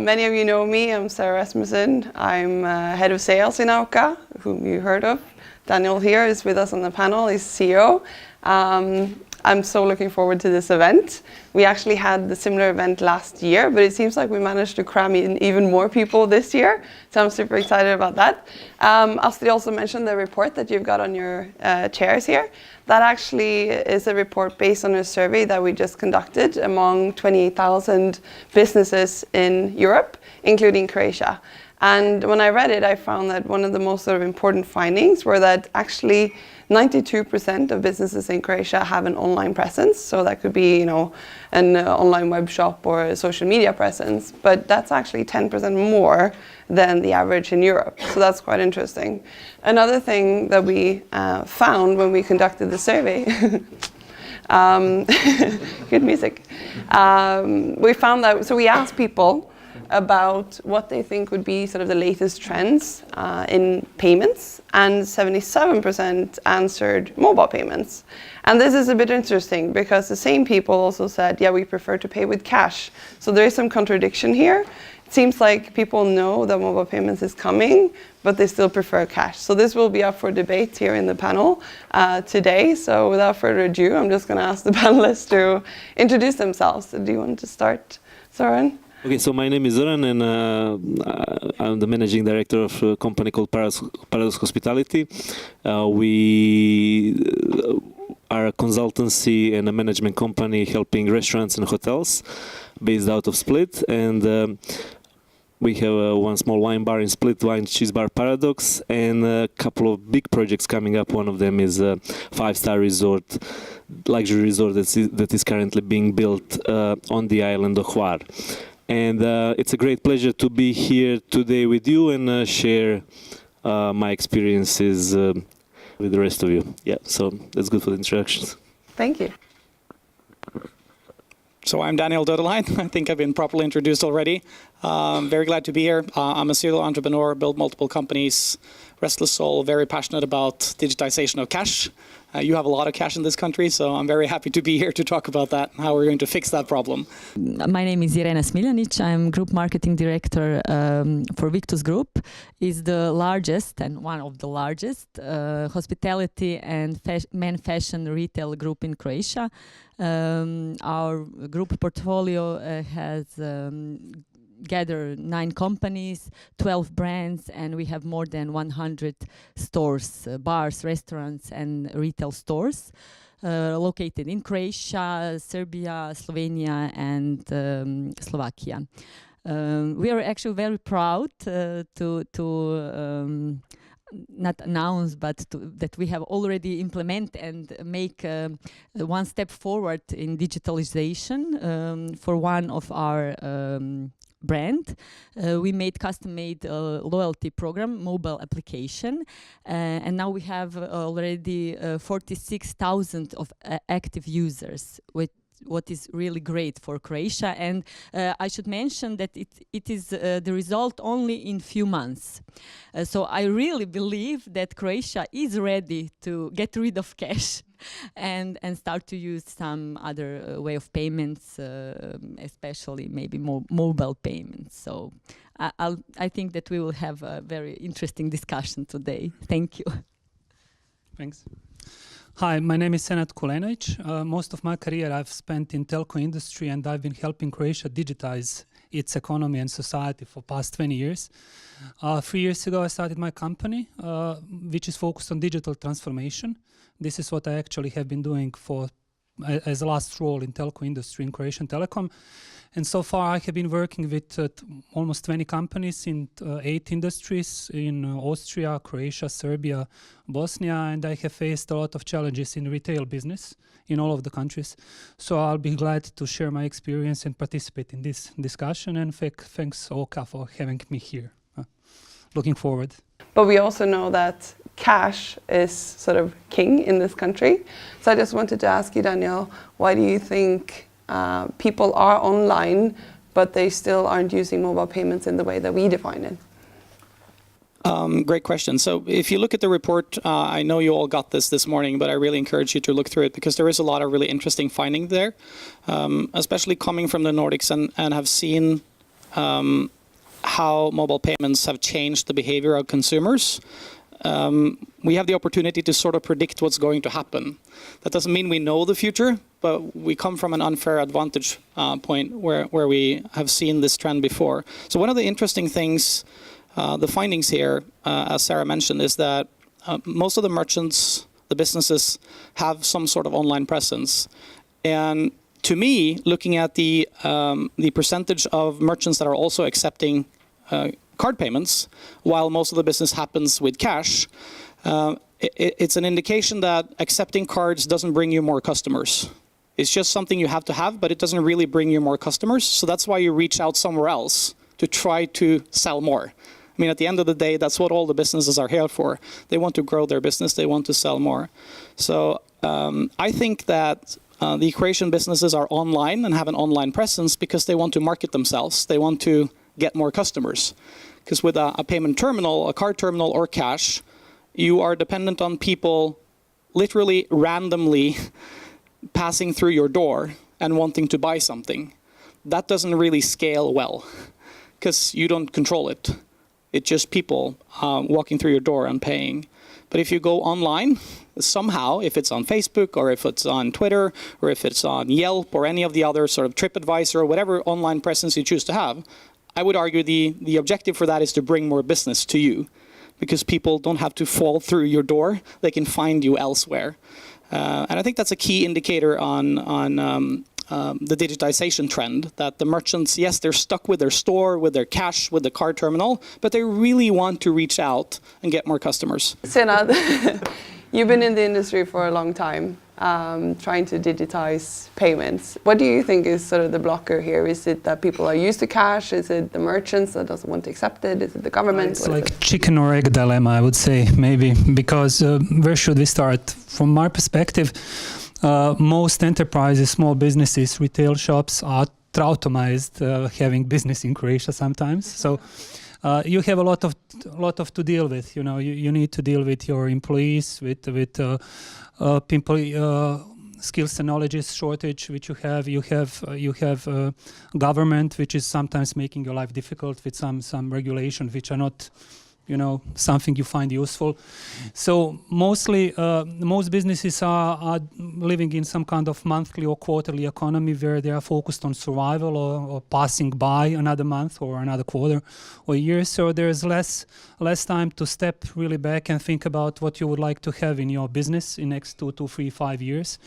Many of you know me. I'm Sarah Rasmussen. I'm head of sales in AUKA, whom you heard of. Daniel here is with us on the panel. He's CEO. I'm so looking forward to this event. We actually had the similar event last year, but it seems like we managed to cram in even more people this year. So I'm super excited about that. Astrid also mentioned the report that you've got on your chairs here. That actually is a report based on a survey that we just conducted among 28,000 businesses in Europe, including Croatia. And when I read it, I found that one of the most sort of important findings were that actually 92% of businesses in Croatia have an online presence. So that could be, an online web shop or a social media presence. But that's actually 10% more than the average in Europe. So that's quite interesting. Another thing that we found when we conducted the survey, good music. We found that, so we asked people about what they think would be sort of the latest trends in payments, and 77% answered mobile payments. And this is a bit interesting because the same people also said, yeah, we prefer to pay with cash. So there is some contradiction here. It seems like people know that mobile payments is coming, but they still prefer cash. So this will be up for debate here in the panel today. So without further ado, I'm just going to ask the panelists to introduce themselves. Do you want to start, Søren? Okay, so my name is Zoran, and I'm the managing director of a company called Paradox Hospitality. We are a consultancy and a management company helping restaurants and hotels based out of Split. And we have one small wine bar in Split, Wine Cheese Bar Paradox, and a couple of big projects coming up. One of them is a 5-star resort, luxury resort that is currently being built on the island of Hvar. And it's a great pleasure to be here today with you and share my experiences with the rest of you. Yeah, so that's good for the introductions. Thank you. So I'm Daniel Dodelijn. I think I've been properly introduced already. Very glad to be here. I'm a serial entrepreneur, built multiple companies, restless soul, very passionate about digitization of cash. You have a lot of cash in this country, so I'm very happy to be here to talk about that, how we're going to fix that problem. My name is Irena Smiljanic. I'm Group Marketing Director for Victus Group. It's the largest and one of the largest hospitality and men fashion retail group in Croatia. Our group portfolio has gather 9 companies, 12 brands, and we have more than 100 stores, bars, restaurants, and retail stores located in Croatia, Serbia, Slovenia, and Slovakia. We are actually very proud to not announce, but that we have already implement and make one step forward in digitalization for one of our brand. We made custom-made loyalty program, mobile application, and now we have already 46,000 of active users, what is really great for Croatia. And I should mention that it is the result only in few months. So I really believe that Croatia is ready to get rid of cash and start to use some other way of payments, especially maybe more mobile payments. So I think that we will have a very interesting discussion today. Thank you. Thanks. Hi, my name is Senad Kulenovic. Most of my career I've spent in telco industry, and I've been helping Croatia digitize its economy and society for past 20 years. 3 years ago I started my company, which is focused on digital transformation. This is what I actually have been doing for as a last role in telco industry in Croatian Telecom. And so far I have been working with almost 20 companies in 8 industries in Austria, Croatia, Serbia, Bosnia, and I have faced a lot of challenges in retail business in all of the countries. So I'll be glad to share my experience and participate in this discussion, and thanks AUKA for having me here. Looking forward. But we also know that cash is sort of king in this country. So I just wanted to ask you, Daniel, why do you think people are online, but they still aren't using mobile payments in the way that we define it? Great question. So if you look at the report, I know you all got this morning, but I really encourage you to look through it because there is a lot of really interesting findings there, especially coming from the Nordics and have seen how mobile payments have changed the behavior of consumers, we have the opportunity to sort of predict what's going to happen. That doesn't mean we know the future, but we come from an unfair advantage point where we have seen this trend before. So one of the interesting things, the findings here, as Sarah mentioned, is that most of the merchants, the businesses, have some sort of online presence. And to me, looking at the percentage of merchants that are also accepting card payments, while most of the business happens with cash, it's an indication that accepting cards doesn't bring you more customers. It's just something you have to have, but it doesn't really bring you more customers. So that's why you reach out somewhere else to try to sell more. I mean, at the end of the day, that's what all the businesses are here for. They want to grow their business. They want to sell more. So I think that the Croatian businesses are online and have an online presence because they want to market themselves. They want to get more customers. Because with a payment terminal, a card terminal or cash, you are dependent on people literally randomly passing through your door and wanting to buy something. That doesn't really scale well because you don't control it. It's just people walking through your door and paying. But if you go online, somehow, if it's on Facebook or if it's on Twitter or if it's on Yelp or any of the other sort of TripAdvisor or whatever online presence you choose to have, I would argue the objective for that is to bring more business to you because people don't have to fall through your door. They can find you elsewhere. And I think that's a key indicator on the digitization trend, that the merchants, yes, they're stuck with their store, with their cash, with the card terminal, but they really want to reach out and get more customers. Senad, you've been in the industry for a long time, trying to digitize payments. What do you think is sort of the blocker here? Is it that people are used to cash? Is it the merchants that doesn't want to accept it? Is it the government? It's like chicken or egg dilemma, I would say, maybe, because where should we start? From my perspective, most enterprises, small businesses, retail shops are traumatized having business in Croatia sometimes. So you have a lot of to deal with. You know, you need to deal with your employees, with people, skills and knowledge shortage, which you have. You have government, which is sometimes making your life difficult with some regulation which are not, you know, something you find useful. So mostly, most businesses are living in some kind of monthly or quarterly economy where they are focused on survival or passing by another month or another quarter or year. So there's less time to step really back and think about what you would like to have in your business in next 2 to 3, 5 years,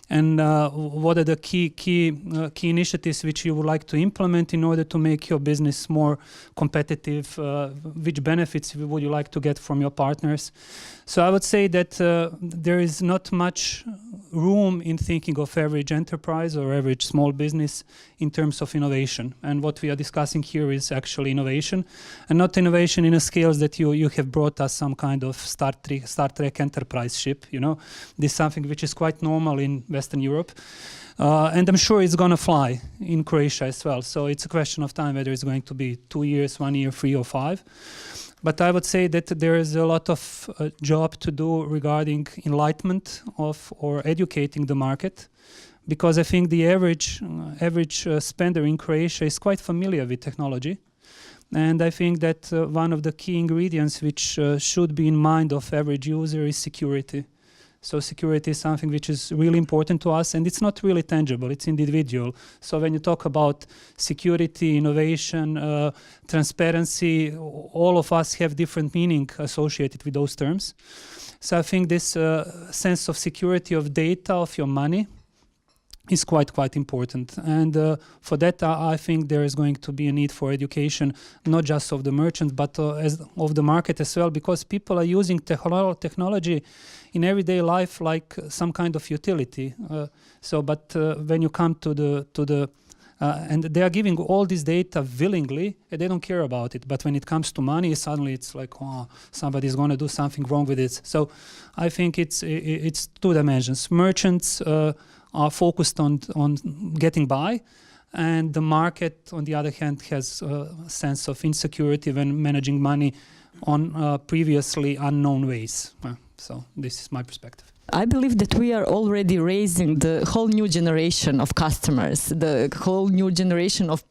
and what are the key initiatives which you would like to implement in order to make your business more competitive. Which benefits would you like to get from your partners? So I would say that there is not much room in thinking of average enterprise or average small business in terms of innovation. And what we are discussing here is actually innovation, and not innovation in a scales that you have brought us some kind of Star Trek enterprise ship. You know, this is something which is quite normal in Western Europe. And I'm sure it's going to fly in Croatia as well. So it's a question of time whether it's going to be 2 years, 1 year, 3 or 5. But I would say that there is a lot of job to do regarding enlightenment of or educating the market, because I think the average spender in Croatia is quite familiar with technology. And I think that one of the key ingredients which should be in mind of average user is security. So security is something which is really important to us, and it's not really tangible, it's individual. So when you talk about security, innovation, transparency, all of us have different meaning associated with those terms. So I think this sense of security of data, of your money, is quite important. And for that, I think there is going to be a need for education, not just of the merchant, but as of the market as well, because people are using technology in everyday life like some kind of utility. But when you come to the and they are giving all this data willingly, and they don't care about it. But when it comes to money, suddenly it's like, oh, somebody's going to do something wrong with it. So I think it's 2 dimensions. Merchants are focused on getting by, and the market, on the other hand, has a sense of insecurity when managing money on previously unknown ways. So this is my perspective. I believe that we are already raising the whole new generation of customers, the whole new generation of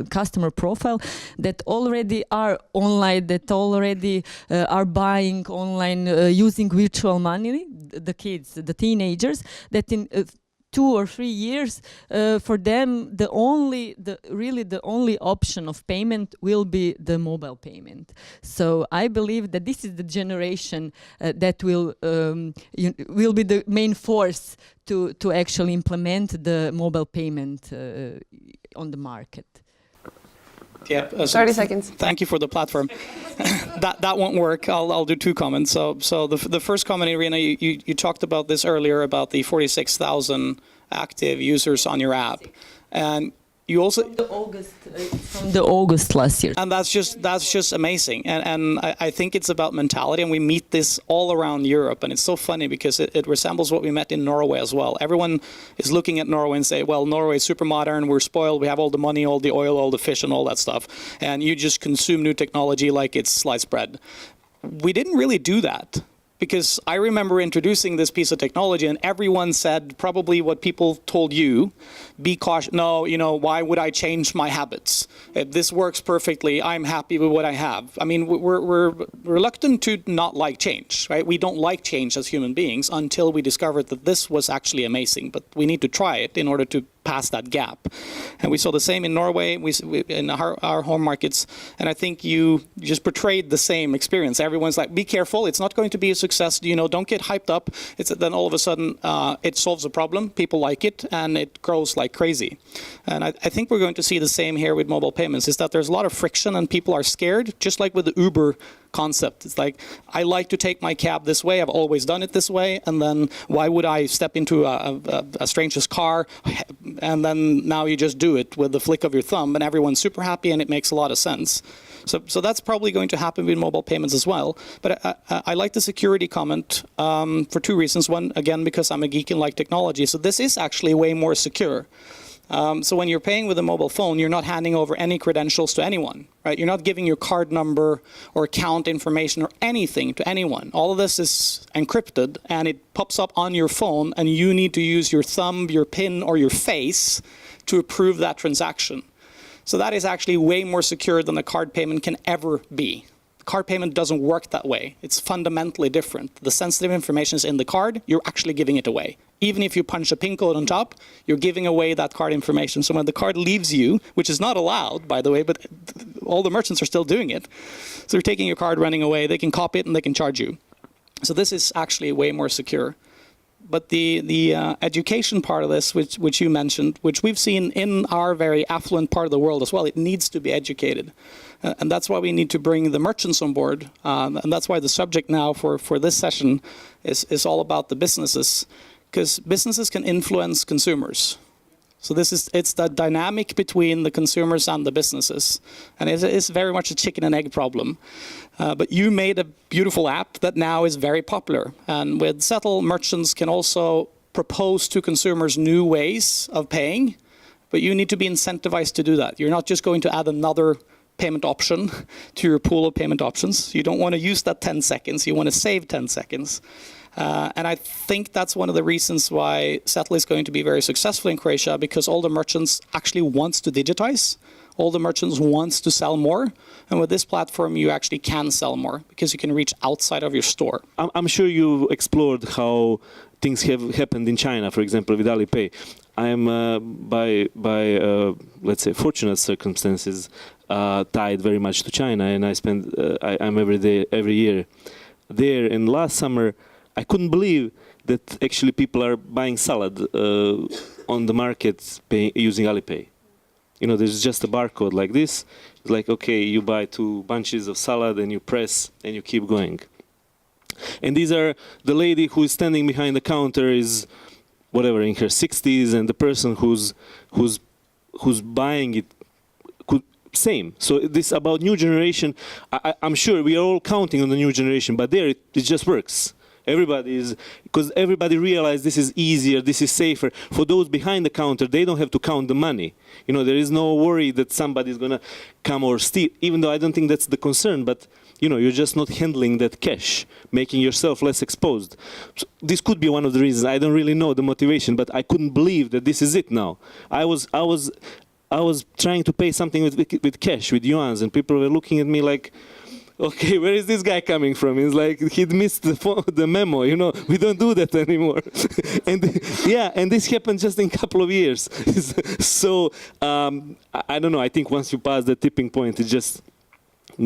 customer profile that already are online, that already are buying online, using virtual money, the kids, the teenagers, that in 2 or 3 years, for them, the only option of payment will be the mobile payment. So I believe that this is the generation that will be the main force to actually implement the mobile payment on the market. Yeah, 30 seconds. Thank you for the platform. that won't work. I'll do 2 comments. So the first comment, Irina, you talked about this earlier about the 46,000 active users on your app, and you also from the August last year. And that's just amazing. And I think it's about mentality, and we meet this all around Europe. And it's so funny because it resembles what we met in Norway as well. Everyone is looking at Norway and say, well, Norway is super modern, we're spoiled, we have all the money, all the oil, all the fish, and all that stuff. And you just consume new technology like it's sliced bread. We didn't really do that. Because I remember introducing this piece of technology and everyone said probably what people told you, be cautious. No, why would I change my habits? If this works perfectly, I'm happy with what I have. I mean, we're reluctant to not like change, right? We don't like change as human beings until we discovered that this was actually amazing. But we need to try it in order to pass that gap. And we saw the same in Norway, in our home markets. And I think you just portrayed the same experience. Everyone's like, be careful, it's not going to be a success. Don't get hyped up. Then all of a sudden it solves a problem, people like it, and it grows like crazy. And I think we're going to see the same here with mobile payments, is that there's a lot of friction and people are scared, just like with the Uber concept. It's like, I like to take my cab this way, I've always done it this way, and then why would I step into a stranger's car, and then now you just do it with the flick of your thumb, and everyone's super happy, and it makes a lot of sense. So that's probably going to happen with mobile payments as well. But I like the security comment for 2 reasons. One, again, because I'm a geek and like technology, so this is actually way more secure. So when you're paying with a mobile phone, you're not handing over any credentials to anyone, right? You're not giving your card number or account information or anything to anyone. All of this is encrypted, and it pops up on your phone, and you need to use your thumb, your PIN, or your face to approve that transaction. So that is actually way more secure than a card payment can ever be. Card payment doesn't work that way. It's fundamentally different. The sensitive information is in the card, you're actually giving it away. Even if you punch a PIN code on top, you're giving away that card information. So when the card leaves you, which is not allowed, by the way, but all the merchants are still doing it. So they're taking your card, running away, they can copy it and they can charge you. So this is actually way more secure. But the education part of this, which you mentioned, which we've seen in our very affluent part of the world as well, it needs to be educated. And that's why we need to bring the merchants on board. And that's why the subject now for this session is all about the businesses, because businesses can influence consumers. So it's the dynamic between the consumers and the businesses. And it's very much a chicken and egg problem. But you made a beautiful app that now is very popular. And with Settle, merchants can also propose to consumers new ways of paying, but you need to be incentivized to do that. You're not just going to add another payment option to your pool of payment options. You don't want to use that 10 seconds. You want to save 10 seconds. And I think that's one of the reasons why Settle is going to be very successful in Croatia, because all the merchants actually wants to digitize. All the merchants wants to sell more. And with this platform, you actually can sell more because you can reach outside of your store. I'm sure you explored how things have happened in China, for example, with Alipay. I am, by let's say, fortunate circumstances, tied very much to China, and I'm every year there. And last summer, I couldn't believe that actually people are buying salad on the market using Alipay. There's just a barcode like this. It's like, okay, you buy 2 bunches of salad and you press and you keep going. And these are the lady who is standing behind the counter is whatever in her 60s, and the person who's buying it same. So this about new generation. I'm sure we are all counting on the new generation, but there it just works. Because everybody realized this is easier, this is safer. For those behind the counter, they don't have to count the money. There is no worry that somebody's going to come or steal, even though I don't think that's the concern. But, you're just not handling that cash, making yourself less exposed. So this could be one of the reasons. I don't really know the motivation, but I couldn't believe that this is it now. I was trying to pay something with cash, with yuans, and people were looking at me like, okay, where is this guy coming from? It's like he'd missed the memo, we don't do that anymore. and this happened just in a couple of years. So I don't know, I think once you pass the tipping point, it's just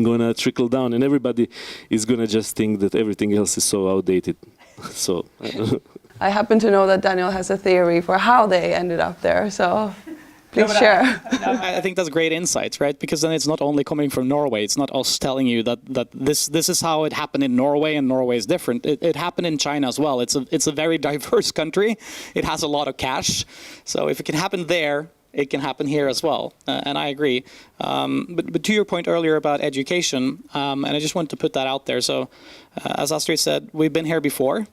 gonna trickle down, and everybody is gonna just think that everything else is so outdated. So I don't know. I happen to know that Daniel has a theory for how they ended up there, so please share. I think that's great insights, right? Because then it's not only coming from Norway. It's not us telling you that this is how it happened in Norway, and Norway is different. It happened in China as well. It's a very diverse country. It has a lot of cash. So if it can happen there, it can happen here as well. And I agree. But to your point earlier about education, and I just want to put that out there. So as Astrid said, we've been here before.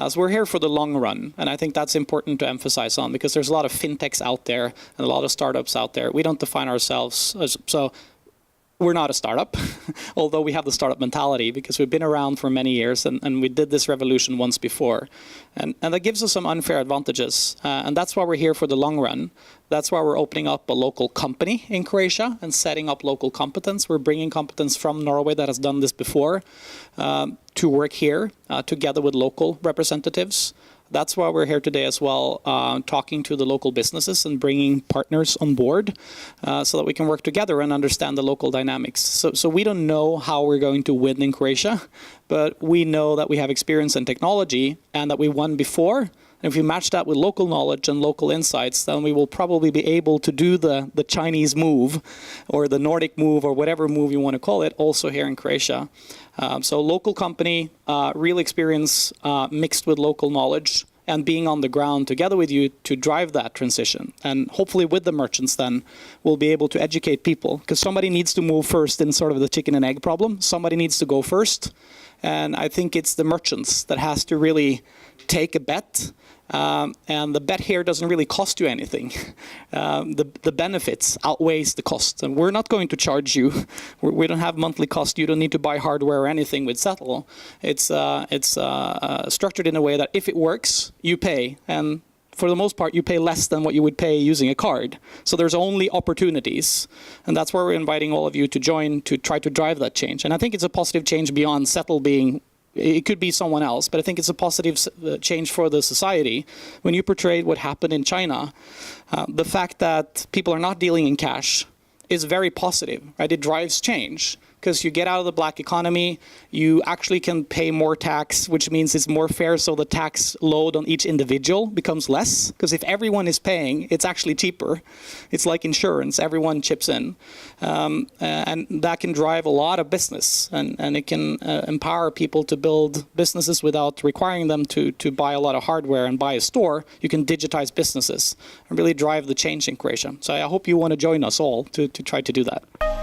So we're here for the long run, and I think that's important to emphasize on, because there's a lot of fintechs out there and a lot of startups out there. We don't define ourselves as, so we're not a startup, although we have the startup mentality, because we've been around for many years, and we did this revolution once before. And that gives us some unfair advantages, and that's why we're here for the long run. That's why we're opening up a local company in Croatia and setting up local competence. We're bringing competence from Norway that has done this before to work here together with local representatives. That's why we're here today as well, talking to the local businesses and bringing partners on board so that we can work together and understand the local dynamics. So we don't know how we're going to win in Croatia, but we know that we have experience and technology and that we won before. And if we match that with local knowledge and local insights, then we will probably be able to do the Chinese move or the Nordic move or whatever move you want to call it also here in Croatia. So local company, real experience mixed with local knowledge, and being on the ground together with you to drive that transition. And hopefully with the merchants then, we'll be able to educate people, because somebody needs to move first in sort of the chicken and egg problem. Somebody needs to go first. And I think it's the merchants that has to really take a bet. And the bet here doesn't really cost you anything. The benefits outweighs the cost. And we're not going to charge you. We don't have monthly cost. You don't need to buy hardware or anything with Settle. It's structured in a way that if it works, you pay. And for the most part, you pay less than what you would pay using a card. So there's only opportunities. And that's where we're inviting all of you to join to try to drive that change. And I think it's a positive change beyond Settle being. It could be someone else, but I think it's a positive change for the society. When you portrayed what happened in China, the fact that people are not dealing in cash is very positive, right? It drives change. Because you get out of the black economy, you actually can pay more tax, which means it's more fair, so the tax load on each individual becomes less. Because if everyone is paying, it's actually cheaper. It's like insurance, everyone chips in. And that can drive a lot of business, and it can empower people to build businesses without requiring them to buy a lot of hardware and buy a store. You can digitize businesses and really drive the change in Croatia. So I hope you want to join us all to try to do that.